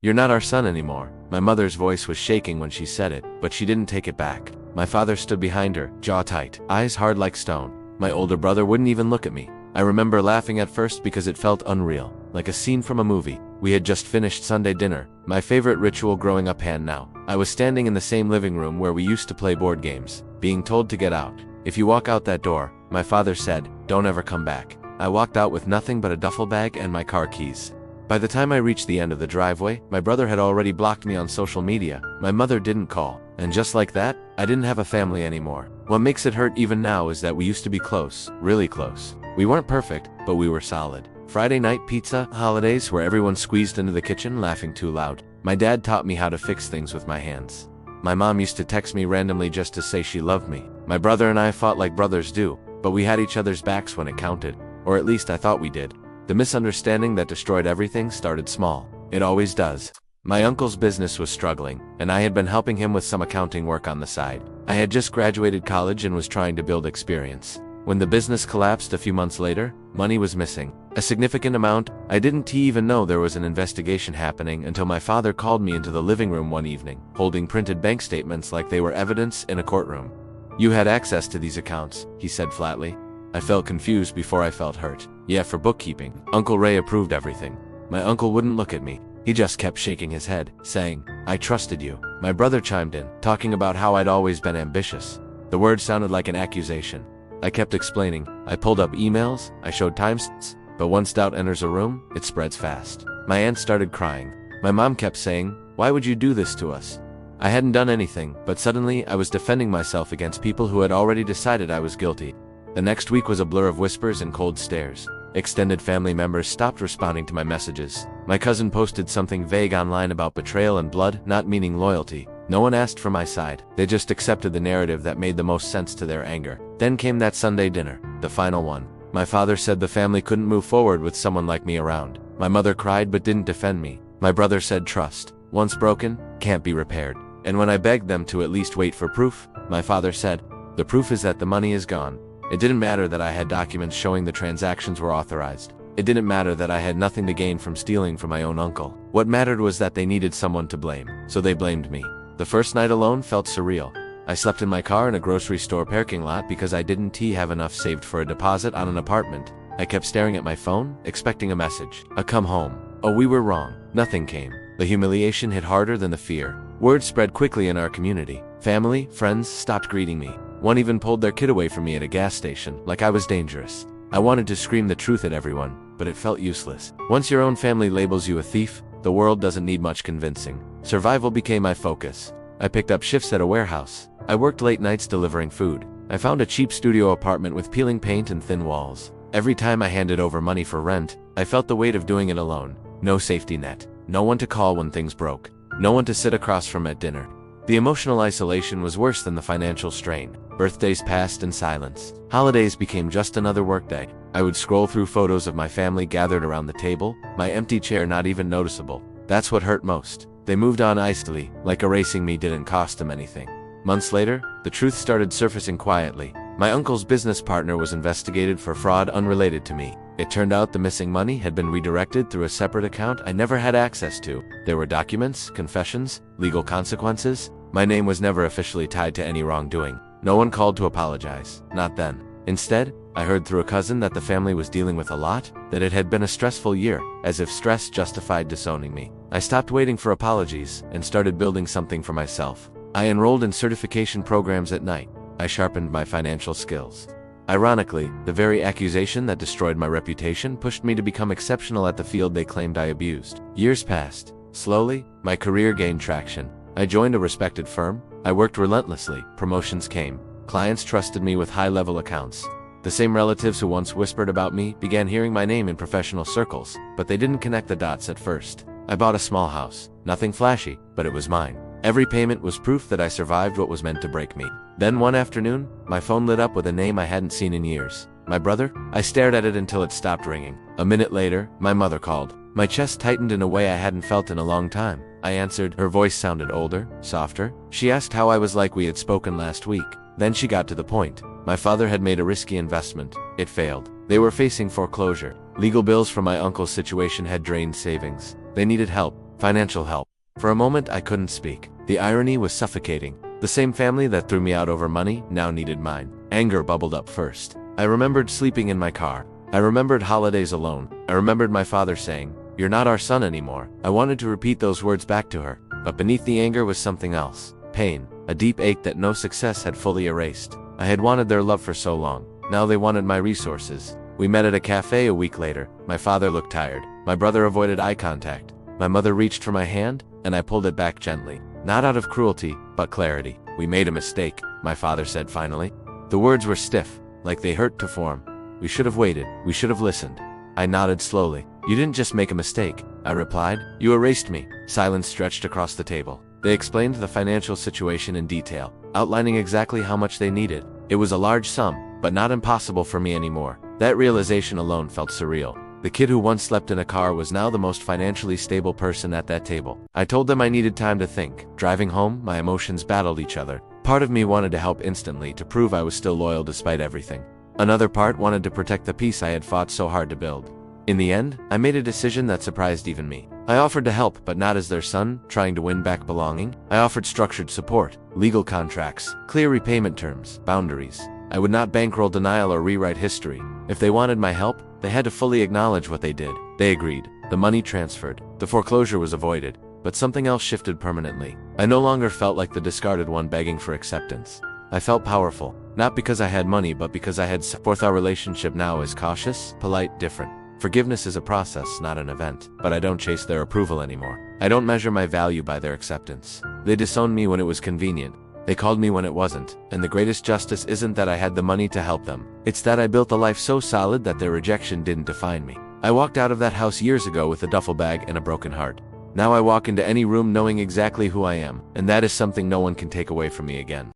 "You're not our son anymore." My mother's voice was shaking when she said it, but she didn't take it back. My father stood behind her, jaw tight, eyes hard like stone. My older brother wouldn't even look at me. I remember laughing at first because it felt unreal, like a scene from a movie. We had just finished Sunday dinner, my favorite ritual growing up hand now. I was standing in the same living room where we used to play board games, being told to get out. "If you walk out that door," my father said, "don't ever come back." I walked out with nothing but a duffel bag and my car keys. By the time I reached the end of the driveway, my brother had already blocked me on social media. My mother didn't call. And just like that, I didn't have a family anymore. What makes it hurt even now is that we used to be close, really close. We weren't perfect, but we were solid. Friday night pizza, holidays where everyone squeezed into the kitchen laughing too loud. My dad taught me how to fix things with my hands. My mom used to text me randomly just to say she loved me. My brother and I fought like brothers do, but we had each other's backs when it counted. Or at least I thought we did. The misunderstanding that destroyed everything started small. It always does. My uncle's business was struggling, and I had been helping him with some accounting work on the side. I had just graduated college and was trying to build experience. When the business collapsed a few months later, money was missing. A significant amount. I didn't even know there was an investigation happening until my father called me into the living room one evening, holding printed bank statements like they were evidence in a courtroom. "You had access to these accounts," he said flatly. I felt confused before I felt hurt. "Yeah, for bookkeeping. Uncle Ray approved everything." My uncle wouldn't look at me. He just kept shaking his head, saying, "I trusted you." My brother chimed in, talking about how I'd always been ambitious. The word sounded like an accusation. I kept explaining. I pulled up emails, I showed timestamps, but once doubt enters a room, it spreads fast. My aunt started crying. My mom kept saying, "Why would you do this to us?" I hadn't done anything, but suddenly I was defending myself against people who had already decided I was guilty. The next week was a blur of whispers and cold stares. Extended family members stopped responding to my messages. My cousin posted something vague online about betrayal and blood, not meaning loyalty. No one asked for my side. They just accepted the narrative that made the most sense to their anger. Then came that Sunday dinner, the final one. My father said the family couldn't move forward with someone like me around. My mother cried but didn't defend me. My brother said trust, once broken, can't be repaired. And when I begged them to at least wait for proof, my father said, "The proof is that the money is gone." It didn't matter that I had documents showing the transactions were authorized. It didn't matter that I had nothing to gain from stealing from my own uncle. What mattered was that they needed someone to blame, so they blamed me. The first night alone felt surreal. I slept in my car in a grocery store parking lot because I didn't have enough saved for a deposit on an apartment. I kept staring at my phone, expecting a message. A come home. Oh, we were wrong. Nothing came. The humiliation hit harder than the fear. Word spread quickly in our community. Family, friends stopped greeting me. One even pulled their kid away from me at a gas station, like I was dangerous. I wanted to scream the truth at everyone, but it felt useless. Once your own family labels you a thief, the world doesn't need much convincing. Survival became my focus. I picked up shifts at a warehouse. I worked late nights delivering food. I found a cheap studio apartment with peeling paint and thin walls. Every time I handed over money for rent, I felt the weight of doing it alone. No safety net. No one to call when things broke. No one to sit across from at dinner. The emotional isolation was worse than the financial strain. Birthdays passed in silence. Holidays became just another workday. I would scroll through photos of my family gathered around the table, my empty chair not even noticeable. That's what hurt most. They moved on icily, like erasing me didn't cost them anything. Months later, the truth started surfacing quietly. My uncle's business partner was investigated for fraud unrelated to me. It turned out the missing money had been redirected through a separate account I never had access to. There were documents, confessions, legal consequences. My name was never officially tied to any wrongdoing. No one called to apologize, not then. Instead, I heard through a cousin that the family was dealing with a lot, that it had been a stressful year, as if stress justified disowning me. I stopped waiting for apologies and started building something for myself. I enrolled in certification programs at night. I sharpened my financial skills. Ironically, the very accusation that destroyed my reputation pushed me to become exceptional at the field they claimed I abused. Years passed. Slowly, my career gained traction. I joined a respected firm. I worked relentlessly. Promotions came. Clients trusted me with high-level accounts. The same relatives who once whispered about me began hearing my name in professional circles, but they didn't connect the dots at first. I bought a small house. Nothing flashy, but it was mine. Every payment was proof that I survived what was meant to break me. Then one afternoon, my phone lit up with a name I hadn't seen in years. My brother? I stared at it until it stopped ringing. A minute later, my mother called. My chest tightened in a way I hadn't felt in a long time. I answered. Her voice sounded older, softer. She asked how I was like we had spoken last week. Then she got to the point. My father had made a risky investment. It failed. They were facing foreclosure. Legal bills from my uncle's situation had drained savings. They needed help. Financial help. For a moment, I couldn't speak. The irony was suffocating. The same family that threw me out over money now needed mine. Anger bubbled up first. I remembered sleeping in my car. I remembered holidays alone. I remembered my father saying, "You're not our son anymore." I wanted to repeat those words back to her, but beneath the anger was something else. Pain. A deep ache that no success had fully erased. I had wanted their love for so long. Now they wanted my resources. We met at a cafe a week later. My father looked tired. My brother avoided eye contact. My mother reached for my hand, and I pulled it back gently. Not out of cruelty, but clarity. "We made a mistake," my father said finally. The words were stiff, like they hurt to form. "We should have waited. We should have listened." I nodded slowly. "You didn't just make a mistake," I replied. "You erased me." Silence stretched across the table. They explained the financial situation in detail, outlining exactly how much they needed. It was a large sum, but not impossible for me anymore. That realization alone felt surreal. The kid who once slept in a car was now the most financially stable person at that table. I told them I needed time to think. Driving home, my emotions battled each other. Part of me wanted to help instantly, to prove I was still loyal despite everything. Another part wanted to protect the peace I had fought so hard to build. In the end, I made a decision that surprised even me. I offered to help, but not as their son, trying to win back belonging. I offered structured support, legal contracts, clear repayment terms, boundaries. I would not bankroll denial or rewrite history. If they wanted my help, they had to fully acknowledge what they did. They agreed. The money transferred. The foreclosure was avoided. But something else shifted permanently. I no longer felt like the discarded one begging for acceptance. I felt powerful, not because I had money, but because I had forth. Our relationship now is cautious, polite, different. Forgiveness is a process, not an event. But I don't chase their approval anymore. I don't measure my value by their acceptance. They disowned me when it was convenient. They called me when it wasn't. And the greatest justice isn't that I had the money to help them. It's that I built a life so solid that their rejection didn't define me. I walked out of that house years ago with a duffel bag and a broken heart. Now I walk into any room knowing exactly who I am, and that is something no one can take away from me again.